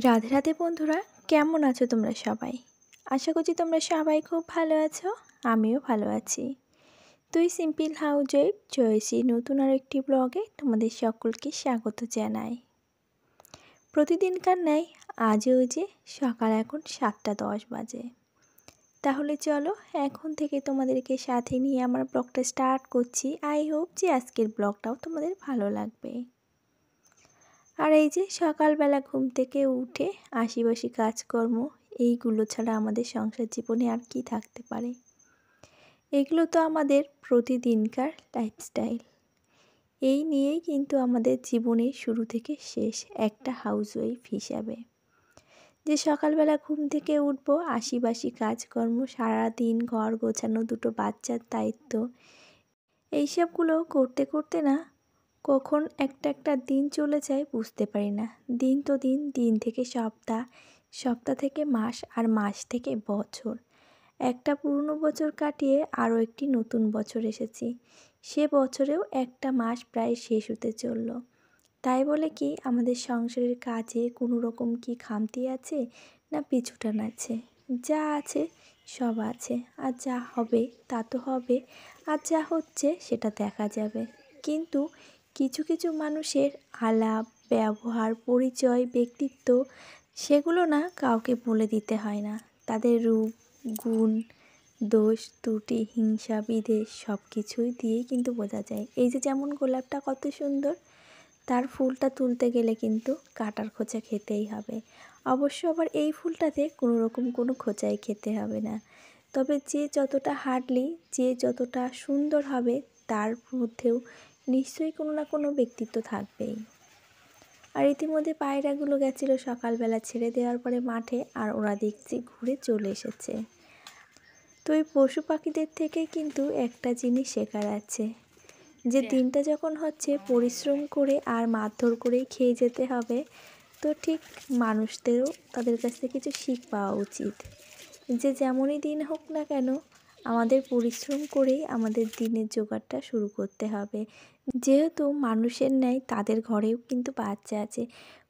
রাধে রাধে বন্ধুরা, কেমন আছো তোমরা সবাই? আশা করছি তোমরা সবাই খুব ভালো আছো। আমিও ভালো আছি। তুই সিম্পল হাউজে জয়সী নতুন আর একটি ব্লগে তোমাদের সকলকে স্বাগত জানাই। প্রতিদিনকার ন্যায় আজও যে সকাল এখন 7:10 বাজে। তাহলে চলো এখন থেকে তোমাদেরকে সাথে নিয়ে আমার ব্লগটা স্টার্ট করছি। আই হোপ যে আজকের ব্লগটাও তোমাদের ভালো লাগবে। আর এই যে সকালবেলা ঘুম থেকে উঠে আশিবাসি কাজকর্ম, এইগুলো ছাড়া আমাদের সংসার জীবনে আর কি থাকতে পারে। এগুলো তো আমাদের প্রতিদিনকার লাইফস্টাইল। এই নিয়েই কিন্তু আমাদের জীবনের শুরু থেকে শেষ একটা হাউসওয়াইফ হিসাবে। যে সকালবেলা ঘুম থেকে উঠবো, আশিবাসি কাজকর্ম, সারাদিন ঘর গোছানো, দুটো বাচ্চার দায়িত্ব, এইসবগুলো করতে করতে না কখন একটা দিন চলে যায় বুঝতে পারি না। দিন তো দিন, দিন থেকে সপ্তাহ, সপ্তাহ থেকে মাস, আর মাস থেকে বছর। একটা পুরনো বছর কাটিয়ে আরও একটি নতুন বছর এসেছি। সে বছরেও একটা মাস প্রায় শেষ হতে চলল। তাই বলে কি আমাদের সংসারের কাজে কোনো রকম কি খামতি আছে, না পিছুটান আছে? যা আছে সব আছে, আর যা হবে তা তো হবে, আর যা হচ্ছে সেটা দেখা যাবে। কিন্তু কিছু কিছু মানুষের আলাপ, ব্যবহার, পরিচয়, ব্যক্তিত্ব, সেগুলো না কাউকে বলে দিতে হয় না। তাদের রূপ, গুণ, দোষ, ত্রুটি, হিংসা, বিদ্বেষ সব কিছুই দিয়েই কিন্তু বোঝা যায়। এই যে যেমন গোলাপটা কত সুন্দর, তার ফুলটা তুলতে গেলে কিন্তু কাটার খোঁচা খেতেই হবে। অবশ্য আবার এই ফুলটাতে কোনো রকম কোনো খোঁচাই খেতে হবে না। তবে যে যতটা হার্ডলি, যে যতটা সুন্দর হবে, তার মধ্যেও নিশ্চয়ই কোনো না কোনো ব্যক্তিত্ব থাকবেই। আর ইতিমধ্যে পায়রাগুলো গেছিলো সকালবেলা ছেড়ে দেওয়ার পরে মাঠে, আর ওরা দেখছি ঘুরে চলে এসেছে। তো এই পশু পাখিদের থেকে কিন্তু একটা জিনিস শেখার আছে, যে দিনটা যখন হচ্ছে পরিশ্রম করে আর মারধর করেই খেয়ে যেতে হবে, তো ঠিক মানুষদেরও তাদের কাছ থেকে কিছু শিখ পাওয়া উচিত। যে যেমনই দিন হোক না কেন, আমাদের পরিশ্রম করেই আমাদের দিনের জোগাড়টা শুরু করতে হবে। যেহেতু মানুষের ন্যায় তাদের ঘরেও কিন্তু বাচ্চা আছে।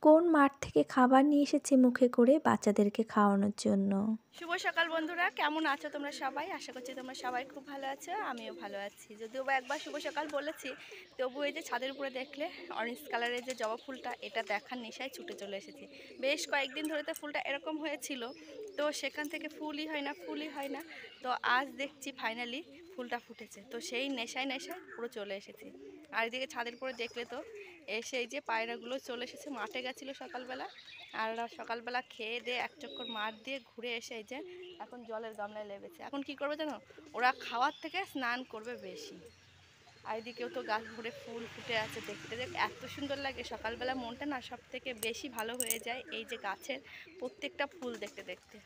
কোন মাঠ থেকে খাবার নিয়ে এসেছে মুখে করে বাচ্চাদেরকে খাওয়ানোর জন্য। শুভ সকাল বন্ধুরা, কেমন আছো তোমরা সবাই? আশা করছি তোমরা সবাই খুব ভালো আছো, আমিও ভালো আছি। যদিও বা একবার শুভ সকাল বলেছি, তবু এই যে ছাদের উপরে দেখলে অরেঞ্জ কালারের যে জবা ফুলটা, এটা দেখার নেশায় ছুটে চলে এসেছি। বেশ কয়েকদিন ধরে তো ফুলটা এরকম হয়েছিল, তো সেখান থেকে ফুলই হয় না, ফুলই হয় না। তো আজ দেখছি ফাইনালি ফুলটা ফুটেছে, তো সেই নেশায় পুরো চলে এসেছি। আর এদিকে ছাদের উপরে দেখলে তো এসে এই যে পায়রাগুলো চলে এসেছে, মাঠে গেছিলো সকালবেলা, আর সকালবেলা খেয়ে দিয়ে এক চক্কর মাঠ দিয়ে ঘুরে এসে এই যে এখন জলের গামলায় লেবেছে। এখন কি করবে জানো, ওরা খাওয়ার থেকে স্নান করবে বেশি। আর এদিকেও তো গাছ ভরে ফুল ফুটে আছে, দেখতে দেখ এত সুন্দর লাগে। সকালবেলা মনটা না সব থেকে বেশি ভালো হয়ে যায় এই যে গাছের প্রত্যেকটা ফুল দেখতে দেখতে।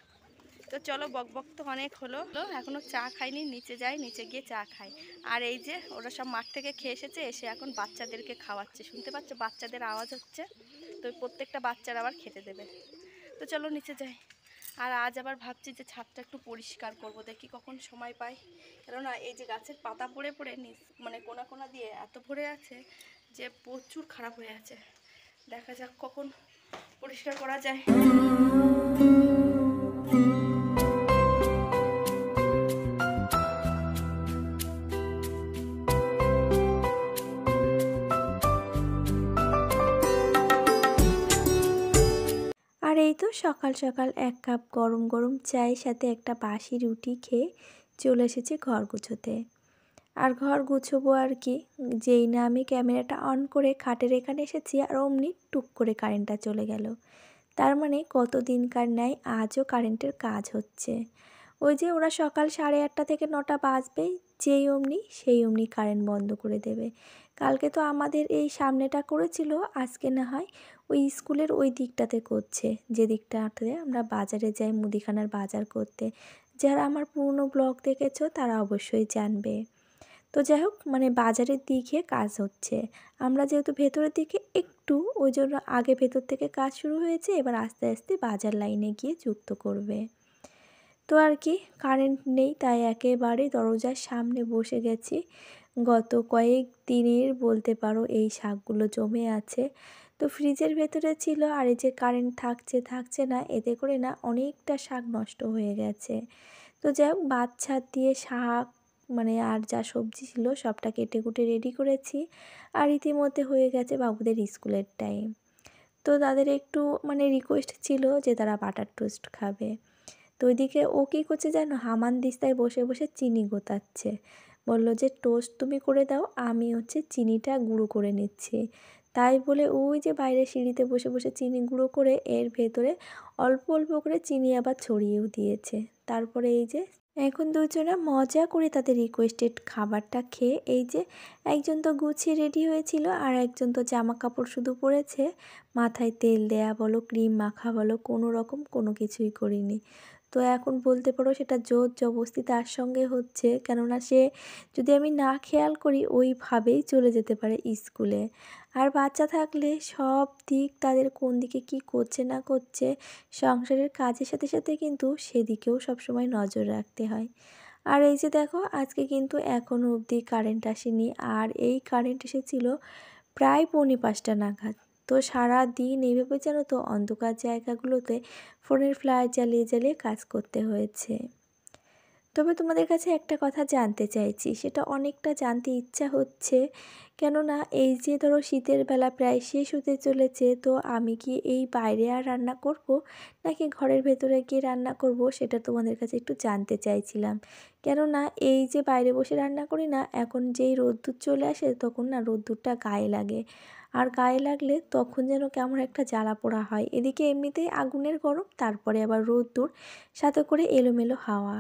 তো চলো, বকবক তো অনেক হলো, এখনও চা খাইনি, নিচে যাই, নিচে গিয়ে চা খাই। আর এই যে ওরা সব মাঠ থেকে খেয়ে এসেছে, এসে এখন বাচ্চাদেরকে খাওয়াচ্ছে। শুনতে পাচ্ছ বাচ্চাদের আওয়াজ হচ্ছে, তো প্রত্যেকটা বাচ্চারা আবার খেতে দেবে। তো চলো নিচে যাই। আর আজ আবার ভাবছি যে ছাদটা একটু পরিষ্কার করব, দেখি কখন সময় পাই। কেননা এই যে গাছের পাতা পড়ে পড়ে মানে কোনা কোনা দিয়ে এত ভরে আছে যে প্রচুর খারাপ হয়ে আছে। দেখা যাক কখন পরিষ্কার করা যায়। আর এই তো সকাল সকাল এক কাপ গরম গরম চায়ের সাথে একটা বাসি রুটি খেয়ে চলে এসেছি ঘর গুছোতে। আর ঘর গুছোবো আর কি, যেই না আমি ক্যামেরাটা অন করে খাটের এখানে এসেছি, আর অমনি টুক করে কারেন্টটা চলে গেল। তার মানে কত দিনকার ন্যায় আজও কারেন্টের কাজ হচ্ছে। ওই যে ওরা সকাল 8:30 থেকে 9টা বাজবেই, সেই অমনি কারেন্ট বন্ধ করে দেবে। কালকে তো আমাদের এই সামনেটা করেছিল, আজকে না হয় ওই স্কুলের ওই দিকটাতে করছে, যে দিকটাতে আমরা বাজারে যাই মুদিখানার বাজার করতে। যারা আমার পুরনো ব্লগ দেখেছো তারা অবশ্যই জানবে। তো যাই হোক, মানে বাজারের দিকে কাজ হচ্ছে। আমরা যেহেতু ভেতরের দিকে একটু, ওই জন্য আগে ভেতর থেকে কাজ শুরু হয়েছে, এবার আস্তে আস্তে বাজার লাইনে গিয়ে যুক্ত করবে। তো আর কি, কারেন্ট নেই, তাই একেবারে দরজার সামনে বসে গেছি। গত কয়েক দিনের বলতে পারো এই শাকগুলো জমে আছে, তো ফ্রিজের ভেতরে ছিল, আর এই যে কারেন্ট থাকছে না, এতে করে না অনেকটা শাক নষ্ট হয়ে গেছে। তো যাই হোক ভাত ছাদ দিয়ে শাক মানে আর যা সবজি ছিল সবটা কেটে কুটে রেডি করেছি। আর ইতিমধ্যে হয়ে গেছে বাবুদের স্কুলের টাইম। তো তাদের একটু মানে রিকোয়েস্ট ছিল যে তারা বাটার টোস্ট খাবে। তো ওইদিকে ও কী করছে জানো, হামানদিস্তায় বসে বসে চিনি গোতাচ্ছে। বলল যে টোস্ট তুমি করে দাও, আমি হচ্ছে চিনিটা গুঁড়ো করে নিচ্ছি। তাই বলে ওই যে বাইরে সিঁড়িতে বসে বসে চিনি গুঁড়ো করে এর ভেতরে অল্প অল্প করে চিনি আবার ছড়িয়েও দিয়েছে। তারপরে এই যে এখন দুজনে মজা করে তাদের রিকোয়েস্টেড খাবারটা খেয়ে এই যে একজন তো গুছিয়ে রেডি হয়েছিল, আর একজন তো জামা কাপড় শুধু পরেছে, মাথায় তেল দেয়া বলো ক্রিম মাখা বলো কোনো রকম কোনো কিছুই করিনি। তো এখন বলতে পারো সেটা জোর জবরদস্তি তার সঙ্গে হচ্ছে, কেননা সে যদি আমি না খেয়াল করি ওইভাবেই চলে যেতে পারে স্কুলে। আর বাচ্চা থাকলে সব দিক তাদের কোন দিকে কি করছে না করছে সংসারের কাজের সাথে সাথে কিন্তু সেদিকেও সবসময় নজর রাখতে হয়। আর এই যে দেখো আজকে কিন্তু এখনও অবধি কারেন্ট আসেনি, আর এই কারেন্ট এসেছিল প্রায় 4:45 নাগাদ। তো সারা দিন এইভাবে জানো তো অন্ধকার জায়গাগুলোতে ফোনের ফ্ল্যাশ জ্বালিয়ে জ্বালিয়ে কাজ করতে হয়েছে। তবে তোমাদের কাছে একটা কথা জানতে চাইছি, সেটা অনেকটা জানতে ইচ্ছা হচ্ছে, কেননা এই যে ধরো শীতের বেলা প্রায় শেষ হতে চলেছে, তো আমি কি এই বাইরে আর রান্না করব নাকি ঘরের ভেতরে গিয়ে রান্না করব সেটা তোমাদের কাছে একটু জানতে চাইছিলাম। কেননা এই যে বাইরে বসে রান্না করি না, এখন যেই রোদ্দুর চলে আসে তখন না রোদ্দুরটা গায়ে লাগে, আর গায়ে লাগলে তখন যেন কেমন একটা জ্বালা পোড়া হয়। এদিকে এমনিতেই আগুনের গরম, তারপরে আবার রোদ্দুর, সাথে করে এলোমেলো হাওয়া।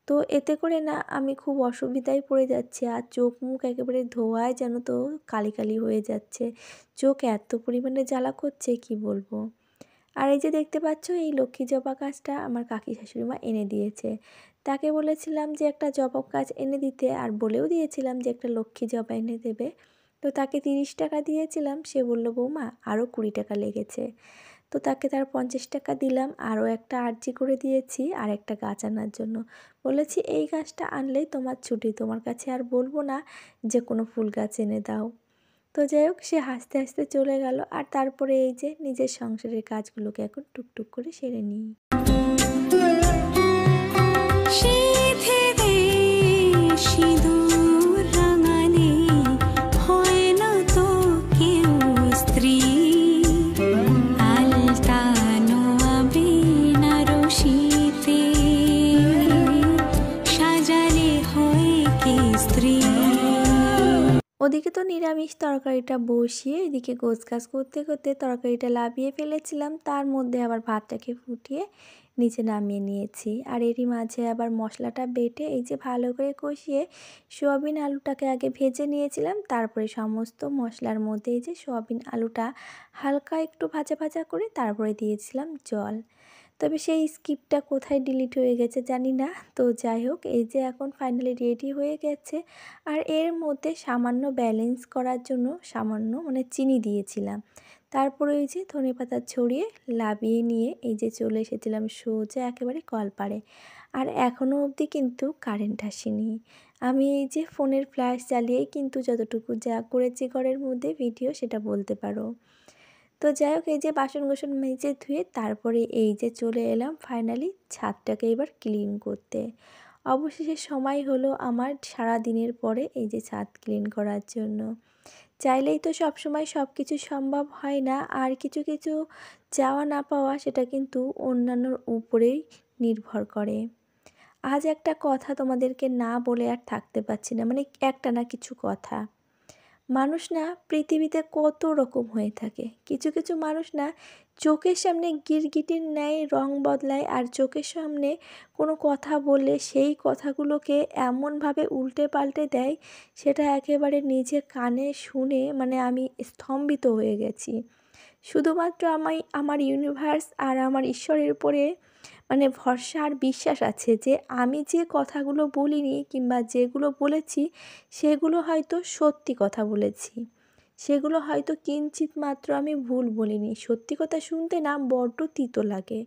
তো এতে করে না আমি খুব অসুবিধায় পড়ে যাচ্ছি, আর চোখ মুখ একেবারে ধোঁয়ায় যেন তো কালি কালি হয়ে যাচ্ছে। চোখ এত পরিমাণে জ্বালা করছে কি বলবো। আর এই যে দেখতে পাচ্ছ এই লক্ষ্মী জবা গাছটা আমার কাকি শাশুড়িমা এনে দিয়েছে। তাকে বলেছিলাম যে একটা জবা গাছ এনে দিতে, আর বলেও দিয়েছিলাম যে একটা লক্ষ্মী জবা এনে দেবে। তো তাকে 30 টাকা দিয়েছিলাম, সে বলল বৌমা আরও 20 টাকা লেগেছে। তো তাকে তার 50 টাকা দিলাম, আরও একটা আর্জি করে দিয়েছি আর একটা গাছ আনার জন্য। বলেছি এই গাছটা আনলেই তোমার ছুটি, তোমার কাছে আর বলবো না যে কোনো ফুল গাছ এনে দাও। তো যাই হোক সে হাসতে হাসতে চলে গেল, আর তারপরে এই যে নিজের সংসারের কাজগুলোকে এখন টুকটুক করে সেরে নিই। সিঁদুর রাঙালে হয় না তো কেউ স্ত্রী, আলতা নোয়াবে না রশিতে সাজালে হয় কে স্ত্রী। ওদিকে তো নিরামিষ তরকারিটা বসিয়ে এদিকে গোছগাছ করতে করতে তরকারিটা লাভিয়ে ফেলেছিলাম, তার মধ্যে আবার ভাতটাকে ফুটিয়ে নিচে নামিয়ে নিয়েছি। আর এরই মাঝে আবার মশলাটা বেটে এই যে ভালো করে কষিয়ে সোয়াবিন আলুটাকে আগে ভেজে নিয়েছিলাম, তারপরে সমস্ত মশলার মধ্যে এই যে সোয়াবিন আলুটা হালকা একটু ভাজা ভাজা করে তারপরে দিয়েছিলাম জল। তবে সেই স্কিপটা কোথায় ডিলিট হয়ে গেছে জানি না। তো যাই হোক এই যে এখন ফাইনালি রেডি হয়ে গেছে, আর এর মধ্যে সামান্য ব্যালেন্স করার জন্য সামান্য মানে চিনি দিয়েছিলাম। তারপরে ওই যে ধনেপাতা ছড়িয়ে লাবিয়ে নিয়ে এই যে চলে এসেছিলাম সোজা একেবারে কলপাড়ে। আর এখনও অবধি কিন্তু কারেন্ট আসেনি। আমি এই যে ফোনের ফ্ল্যাশ জ্বালিয়েই কিন্তু যতটুকু যা করেছি ঘরের মধ্যে ভিডিও সেটা বলতে পারো। তো যাই হোক এই যে বাসন কোসন মেজে ধুয়ে তারপরে এই যে চলে এলাম ফাইনালি ছাদটাকে এবার ক্লিন করতে। অবশেষে সময় হলো আমার সারা দিনের পরে এই যে ছাদ ক্লিন করার জন্য। চাইলেই তো সব সময় সব কিছু সম্ভব হয় না, আর কিছু কিছু চাওয়া না পাওয়া সেটা কিন্তু অন্যান্যর উপরেই নির্ভর করে। আজ একটা কথা তোমাদেরকে না বলে আর থাকতে পারছি না, মানে একটা না কিছু কথা। মানুষ না পৃথিবীতে কত রকম হয়ে থাকে, কিছু কিছু মানুষ না চোখের সামনে গিরগিটির ন্যায় রং বদলায়, আর চোখের সামনে কোনো কথা বললে সেই কথাগুলোকে এমনভাবে উল্টে পাল্টে দেয় সেটা একেবারে নিজে কানে শুনে মানে আমি স্তম্ভিত হয়ে গেছি। শুধুমাত্র আমার ইউনিভার্স আর আমার ঈশ্বরের উপরে মানে ভরসা আর বিশ্বাস আছে যে আমি যে কথাগুলো বলিনি কিংবা যেগুলো বলেছি সেগুলো হয়তো সত্যি কথা বলেছি, সেগুলো হয়তো কিঞ্চিত মাত্র আমি ভুল বলিনি। সত্যি কথা শুনতে না বড্ড তিতো লাগে,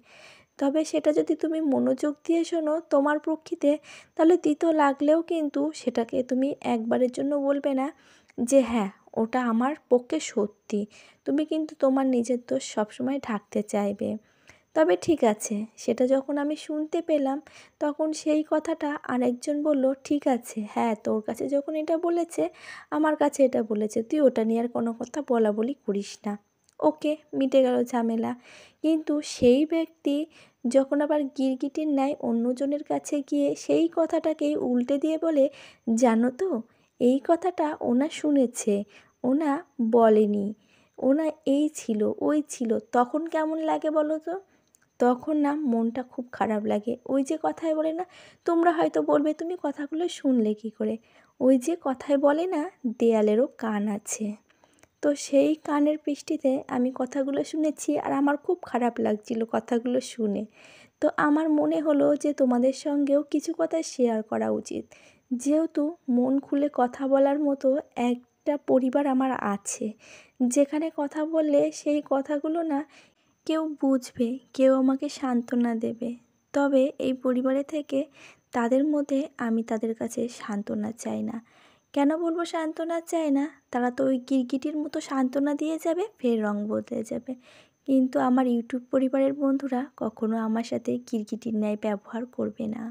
তবে সেটা যদি তুমি মনোযোগ দিয়ে শোনো তোমার প্রকৃতে, তাহলে তিতো লাগলেও কিন্তু সেটাকে তুমি একবারের জন্য বলবে না যে হ্যাঁ ওটা আমার পক্ষে সত্যি। তুমি কিন্তু তোমার নিজের দোষ সবসময় ঢাকতে চাইবে। তবে ঠিক আছে, সেটা যখন আমি শুনতে পেলাম তখন সেই কথাটা আরেকজন বলল, ঠিক আছে, হ্যাঁ তোর কাছে যখন এটা বলেছে আমার কাছে এটা বলেছে, তুই ওটা নিয়ে আর কোনো কথা বলা বলি করিস না। ওকে, মিটে গেল ঝামেলা। কিন্তু সেই ব্যক্তি যখন আবার গিরগিটির ন্যায় অন্যজনের কাছে গিয়ে সেই কথাটাকেই উল্টে দিয়ে বলে, জানো তো এই কথাটা ওনা শুনেছে, ওনা বলেনি, ওনা এই ছিল ওই ছিল, তখন কেমন লাগে বলো তো? তখন না মনটা খুব খারাপ লাগে। ওই যে কথায় বলে না, তোমরা হয়তো বলবে তুমি কথাগুলো শুনলে কী করে, ওই যে কথায় বলে না দেয়ালেরও কান আছে। তো সেই কানের পৃষ্টিতে আমি কথাগুলো শুনেছি আর আমার খুব খারাপ লাগছিল কথাগুলো শুনে। তো আমার মনে হলো যে তোমাদের সঙ্গেও কিছু কথা শেয়ার করা উচিত, যেহেতু মন খুলে কথা বলার মতো একটা পরিবার আমার আছে, যেখানে কথা বললে সেই কথাগুলো না কেউ বুঝবে, কেউ আমাকে সান্ত্বনা দেবে। তবে এই পরিবারে থেকে তাদের মধ্যে আমি তাদের কাছে সান্ত্বনা চাই না। কেন বলবো সান্ত্বনা চাই না? তারা তো ওই গিরগিটির মতো সান্ত্বনা দিয়ে যাবে, ফের রং বদলে যাবে। কিন্তু আমার ইউটিউব পরিবারের বন্ধুরা কখনো আমার সাথে গিরগিটির ন্যায় ব্যবহার করবে না।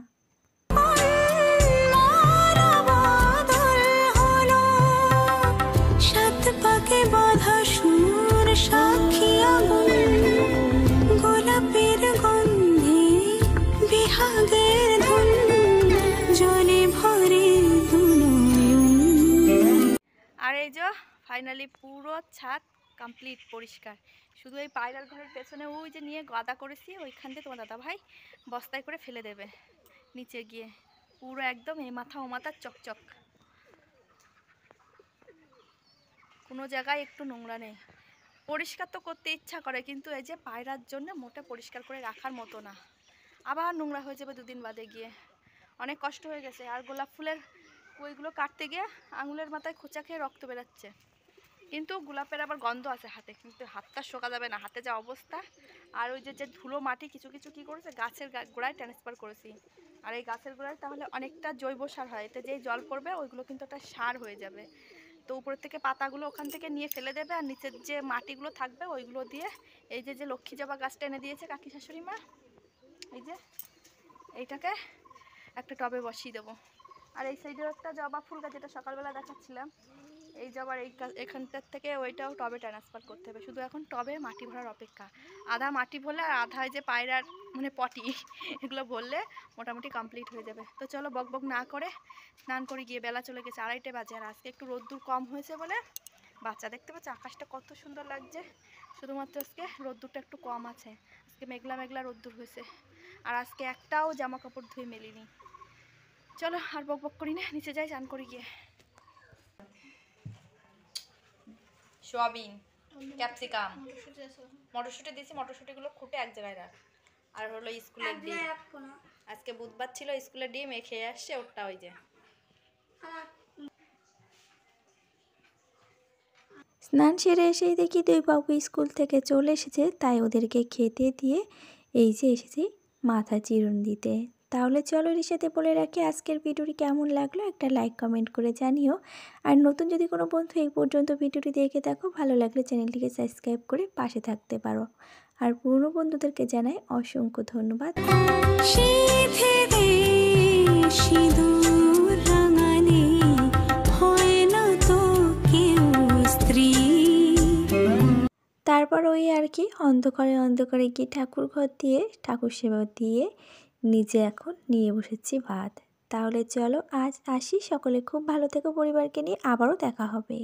আর এই যে ফাইনালি পুরো ছাদ কমপ্লিট পরিষ্কার। শুধু এই পায়রার ঘরের পেছনে ওই যে নিয়ে গাদা করেছি, ওইখান থেকে তোমার দাদা ভাই বস্তায় করে ফেলে দেবে নিচে গিয়ে। পুরো একদম এই মাথা ও মাথা চকচক, কোনো জায়গায় একটু নোংরা নেই। পরিষ্কার তো করতে ইচ্ছা করে, কিন্তু এই যে পায়রার জন্য মোটে পরিষ্কার করে রাখার মতো না, আবার নোংরা হয়ে যাবে দুদিন বাদে গিয়ে। অনেক কষ্ট হয়ে গেছে। আর গোলাপ ফুলের ওইগুলো কাটতে গিয়ে আঙুলের মাথায় খোঁচা খেয়ে রক্ত বেরাচ্ছে, কিন্তু গোলাপের আবার গন্ধ আছে হাতে, কিন্তু হাতটা শোকা যাবে না, হাতে যা অবস্থা। আর ওই যে ধুলো মাটি কিছু কিছু কী করেছে গাছের গোড়ায় ট্রান্সফার করেছি। আর এই গাছের গোড়ায় তাহলে অনেকটা জৈব সার হয়, এতে যেই জল পড়বে ওইগুলো কিন্তু একটা সার হয়ে যাবে। তো উপরের থেকে পাতাগুলো ওখান থেকে নিয়ে ফেলে দেবে, আর নিচের যে মাটিগুলো থাকবে ওইগুলো দিয়ে এই যে লক্ষ্মী জবা গাছটা এনে দিয়েছে কাকি শাশুড়ি মা, এই যে এইটাকে একটা টবে বসিয়ে দেবো। আর এই সাইডেও একটা জবা ফুল গাছ, যেটা সকালবেলা দেখাচ্ছিলাম, এই জবার এখানটার থেকে ওইটাও টবে ট্রান্সফার করতে হবে। শুধু এখন টবে মাটি ভরার অপেক্ষা। আধা মাটি ভরলে আর আধা যে পায়রার মানে পটি এগুলো ভরলে মোটামুটি কমপ্লিট হয়ে যাবে। তো চলো বক বক না করে স্নান করে গিয়ে, বেলা চলে গেছে 2:30 বাজে। আর আজকে একটু রোদ্দুর কম হয়েছে বলে বাচ্চা দেখতে পাচ্ছে, আকাশটা কত সুন্দর লাগছে। শুধুমাত্র আজকে রোদ্দুরটা একটু কম আছে, আজকে মেঘলা মেঘলা রোদ্দুর হয়েছে। আর আজকে একটাও জামা কাপড় ধুয়ে মেলিনি। চলো আর বক বক করি না, নিচে যাই চান করে গিয়ে। সোয়াবিন, ক্যাপসিকাম, মটরশুঁটি দিয়েছি, মটরশুঁটিগুলো খুঁটে এক জায়গায় রাখ। আর হলো স্কুলের ডিম, আজকে বুধবার ছিল, স্কুলের ডিম এ খেয়ে আসছে ওরটা। ওই যে স্নান সেরে এসেই দেখি দুই বাবু স্কুল থেকে চলে এসেছে, তাই ওদেরকে খেতে দিয়ে এই যে এসেছি মাথা চিরুন দিতে। তাহলে চলো এর সাথে বলে রাখি, আজকের ভিডিওটি কেমন লাগলো একটা লাইক কমেন্ট করে জানিও। আর নতুন যদি কোনো বন্ধু এই পর্যন্ত ভিডিওটি দেখে থাকো, ভালো লাগলে চ্যানেলটিকে সাবস্ক্রাইব করে পাশে থাকতে পারো। আর পুরনো বন্ধুদেরকে জানাই অসংখ্য ধন্যবাদ। তারপর ওই আর কি অন্ধকারে অন্ধকারে গিয়ে ঠাকুর ঘর দিয়ে ঠাকুর সেবা দিয়ে নিজে এখন নিয়ে বসেছি ভাত। তাহলে চলো আজ আসি, সকলে খুব ভালো থেকো, পরিবারকে নিয়ে আবারও দেখা হবে।